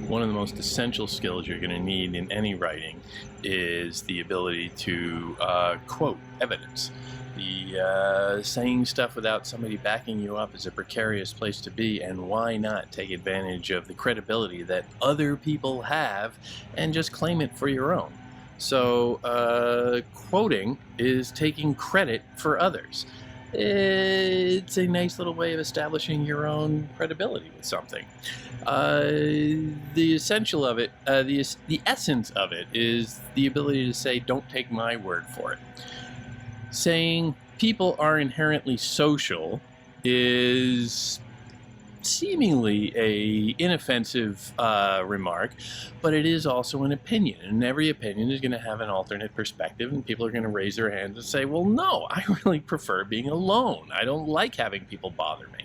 one of the most essential skills you're going to need in any writing is the ability to quote evidence. The saying stuff without somebody backing you up is a precarious place to be, and why not take advantage of the credibility that other people have and just claim it for your own? So quoting is taking credit for others. It's a nice little way of establishing your own credibility with something. The essential of it, the essence of it, is the ability to say, "Don't take my word for it." Saying people are inherently social is seemingly a inoffensive remark, but it is also an opinion, and every opinion is going to have an alternate perspective, and people are going to raise their hands and say, well, no, I really prefer being alone. I don't like having people bother me.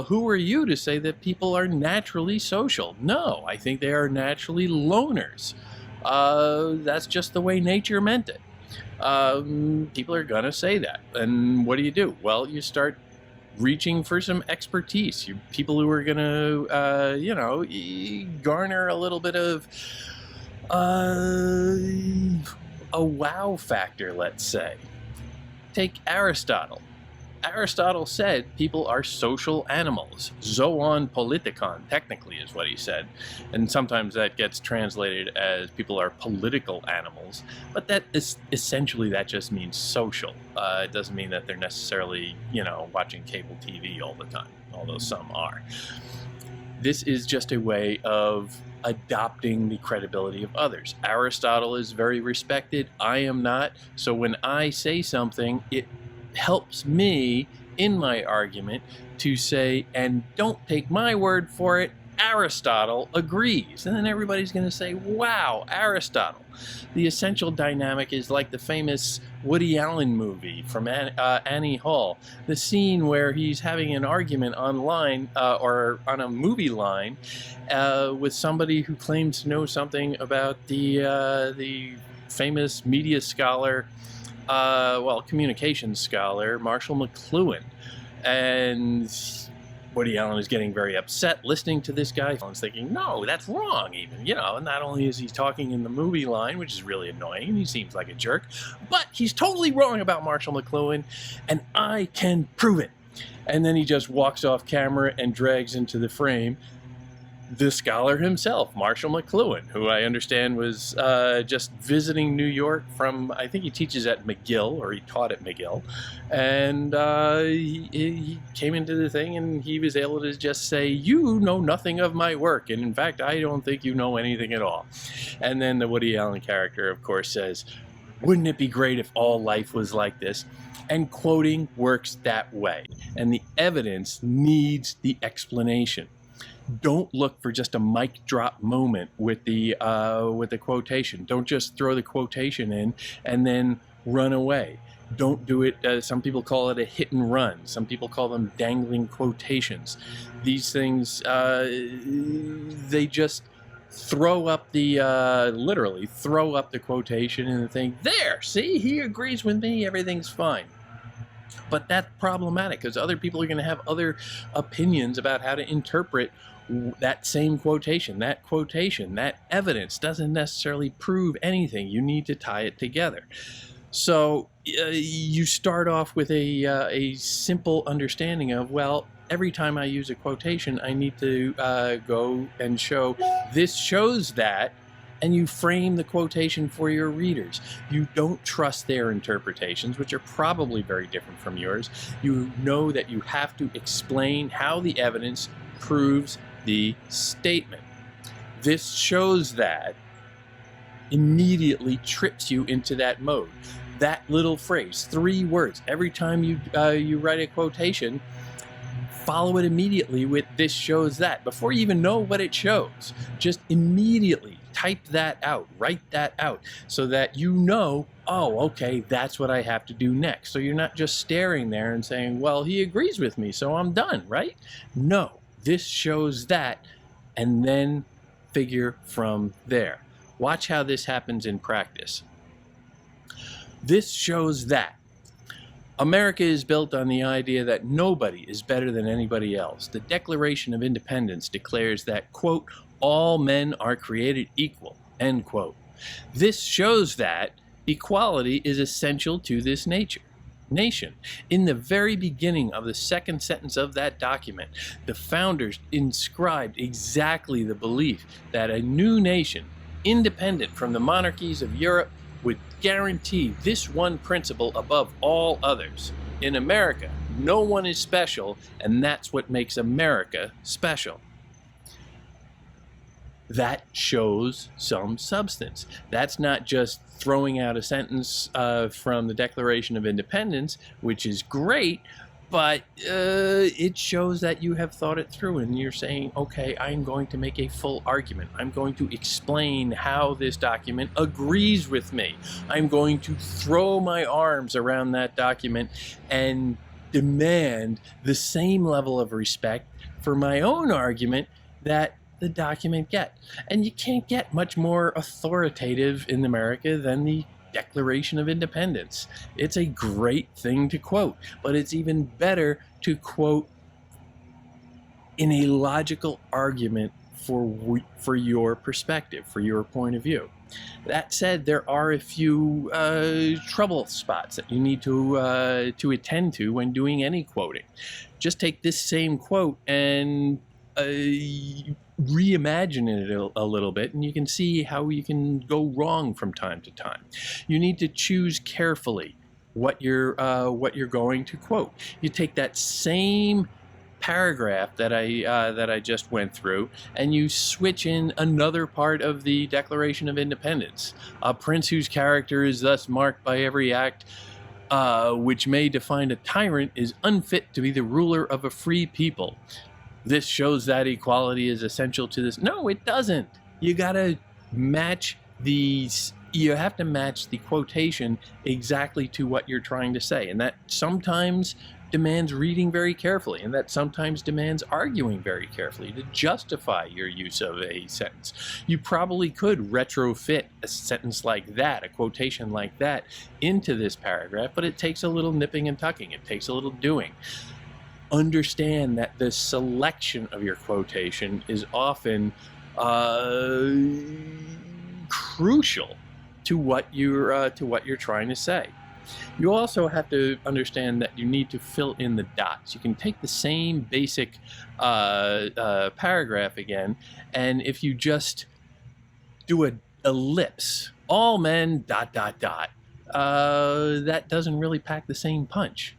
Who are you to say that people are naturally social? No, I think they are naturally loners. That's just the way nature meant it. People are going to say that, and what do? Well, you start reaching for some expertise. People who are going to, garner a little bit of a wow factor, let's say. Take Aristotle. Aristotle said people are social animals. Zoon politikon, technically, is what he said. And sometimes that gets translated as people are political animals. But that is essentially, that just means social. It doesn't mean that they're necessarily, watching cable TV all the time, although some are. This is just a way of adopting the credibility of others. Aristotle is very respected. I am not. So when I say something, it helps me in my argument to say, and don't take my word for it, Aristotle agrees. And then everybody's going to say, wow, Aristotle. The essential dynamic is like the famous Woody Allen movie from Annie Hall. The scene where he's having an argument online or on a movie line with somebody who claims to know something about the famous media scholar, communications scholar, Marshall McLuhan. And Woody Allen is getting very upset listening to this guy. He's thinking, no, that's wrong even. Not only is he talking in the movie line, which is really annoying, he seems like a jerk, but he's totally wrong about Marshall McLuhan, and I can prove it. And then he just walks off camera and drags into the frame the scholar himself, Marshall McLuhan, who I understand was just visiting New York from, I think he teaches at McGill, or he taught at McGill, and he came into the thing and he was able to just say, you know nothing of my work, and in fact, I don't think you know anything at all. And then the Woody Allen character, of course, says, wouldn't it be great if all life was like this? And quoting works that way, and the evidence needs the explanation. Don't look for just a mic drop moment with the quotation. Don't just throw the quotation in and then run away. Don't do it. Some people call it a hit and run. Some people call them dangling quotations. These things, they just throw up literally throw up the quotation and think, there, see, he agrees with me, everything's fine. But that's problematic because other people are going to have other opinions about how to interpret that same quotation. That evidence doesn't necessarily prove anything. You need to tie it together. So you start off with a simple understanding of, well, every time I use a quotation, I need to go and show, this shows that, and you frame the quotation for your readers. You don't trust their interpretations, which are probably very different from yours. You know that you have to explain how the evidence proves the statement. This shows that immediately trips you into that mode. That little phrase, 3 words, every time you write a quotation, follow it immediately with this shows that. Before you even know what it shows, just immediately type that out, write that out, so that you know, oh, okay, that's what I have to do next. So you're not just staring there and saying, well, he agrees with me, so I'm done, right? No, this shows that, and then figure from there. Watch how this happens in practice. This shows that. America is built on the idea that nobody is better than anybody else. The Declaration of Independence declares that, quote, all men are created equal, end quote. This shows that equality is essential to this nation. In the very beginning of the second sentence of that document, the founders inscribed exactly the belief that a new nation, independent from the monarchies of Europe, would guarantee this one principle above all others. In America, no one is special, and that's what makes America special. That shows some substance. That's not just throwing out a sentence from the Declaration of Independence, which is great, but it shows that you have thought it through and you're saying, okay, I'm going to make a full argument. I'm going to explain how this document agrees with me. I'm going to throw my arms around that document and demand the same level of respect for my own argument that the document get. And you can't get much more authoritative in America than the Declaration of Independence. It's a great thing to quote, but it's even better to quote in a logical argument for your perspective, for your point of view. That said, there are a few trouble spots that you need to attend to when doing any quoting. Just take this same quote and reimagine it a little bit, and you can see how you can go wrong from time to time. You need to choose carefully what you're going to quote. You take that same paragraph that I just went through, and you switch in another part of the Declaration of Independence. A prince whose character is thus marked by every act which may define a tyrant is unfit to be the ruler of a free people. This shows that equality is essential to this. No, it doesn't. You have to match the quotation exactly to what you're trying to say. And that sometimes demands reading very carefully, and that sometimes demands arguing very carefully to justify your use of a sentence. You probably could retrofit a sentence like that, a quotation like that, into this paragraph, but it takes a little nipping and tucking. It takes a little doing. Understand that the selection of your quotation is often crucial to what you're trying to say. You also have to understand that you need to fill in the dots. You can take the same basic paragraph again, and if you just do an ellipse, all men ... that doesn't really pack the same punch.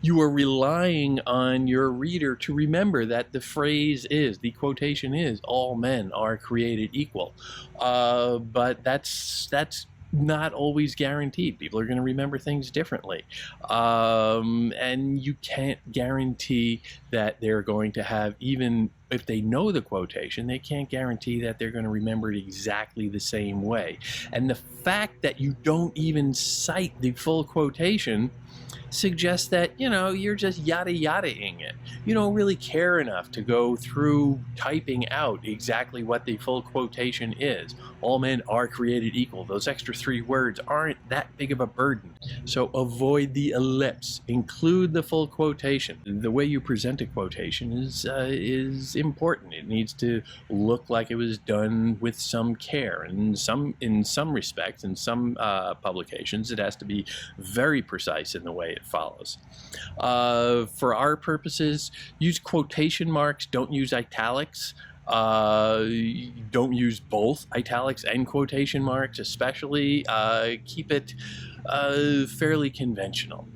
You are relying on your reader to remember that the phrase is, the quotation is, all men are created equal. But that's not always guaranteed. People are going to remember things differently. And you can't guarantee that they're going to have, even if they know the quotation, they can't guarantee that they're going to remember it exactly the same way. And the fact that you don't even cite the full quotation suggests that, you're just yada-yada-ing it. You don't really care enough to go through typing out exactly what the full quotation is. All men are created equal. Those extra 3 words aren't that big of a burden. So avoid the ellipse. Include the full quotation. The way you present a quotation is important. It needs to look like it was done with some care. And in some respects, in some publications, it has to be very precise in the way it follows. For our purposes, use quotation marks. Don't use italics. Don't use both italics and quotation marks, especially. Keep it fairly conventional.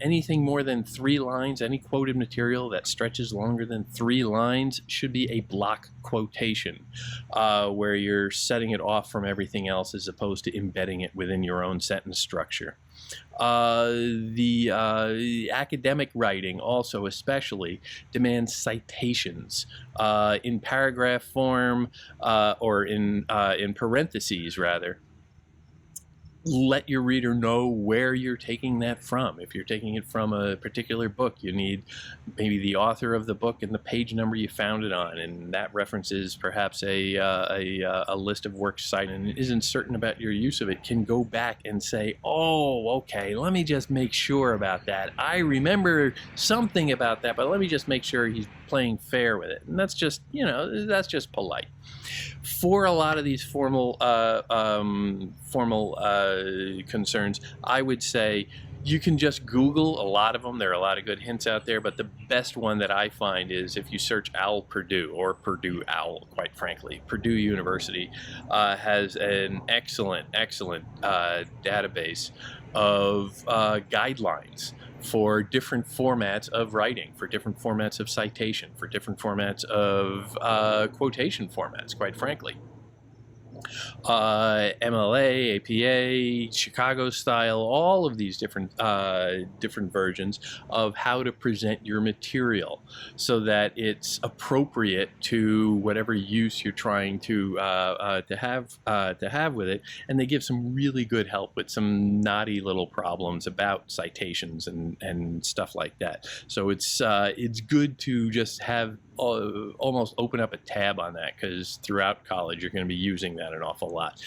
Anything more than 3 lines, any quoted material that stretches longer than 3 lines should be a block quotation, where you're setting it off from everything else as opposed to embedding it within your own sentence structure. The academic writing also especially demands citations in paragraph form or in parentheses rather. Let your reader know where you're taking that from. If you're taking it from a particular book, you need maybe the author of the book and the page number you found it on, and that references perhaps a list of works cited and isn't certain about your use of it, can go back and say, oh, okay, let me just make sure about that. I remember something about that, but let me just make sure he's playing fair with it, and that's just, you know, that's just polite. For a lot of these formal concerns, I would say you can just Google a lot of them. There are a lot of good hints out there, but the best one that I find is if you search OWL Purdue, or Purdue OWL, quite frankly. Purdue University has an excellent database of guidelines for different formats of writing, for different formats of citation, for different formats of quotation formats, quite frankly. MLA, APA, Chicago style, all of these different versions of how to present your material so that it's appropriate to whatever use you're trying to have with it. And they give some really good help with some knotty little problems about citations and stuff like that. So it's good to just have almost open up a tab on that, because throughout college you're going to be using that an awful lot.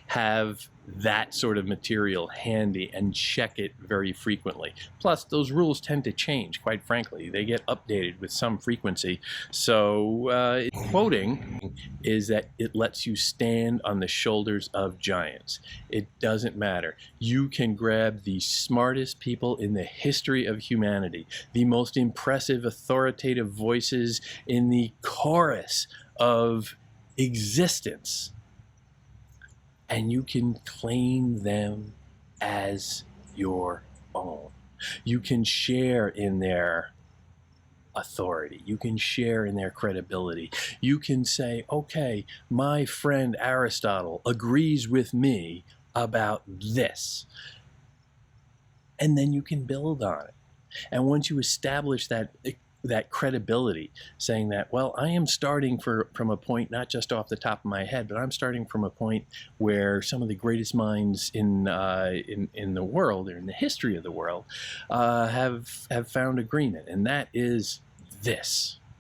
Have that sort of material handy and check it very frequently. Plus, those rules tend to change, quite frankly. They get updated with some frequency. So quoting is that it lets you stand on the shoulders of giants. It doesn't matter. You can grab the smartest people in the history of humanity, the most impressive authoritative voices in the chorus of existence, and you can claim them as your own. You can share in their authority. You can share in their credibility. You can say, okay, my friend Aristotle agrees with me about this. And then you can build on it. And once you establish that credibility, saying that, well, I am starting from a point not just off the top of my head, but I'm starting from a point where some of the greatest minds in the world, or in the history of the world, have found agreement, and that is this.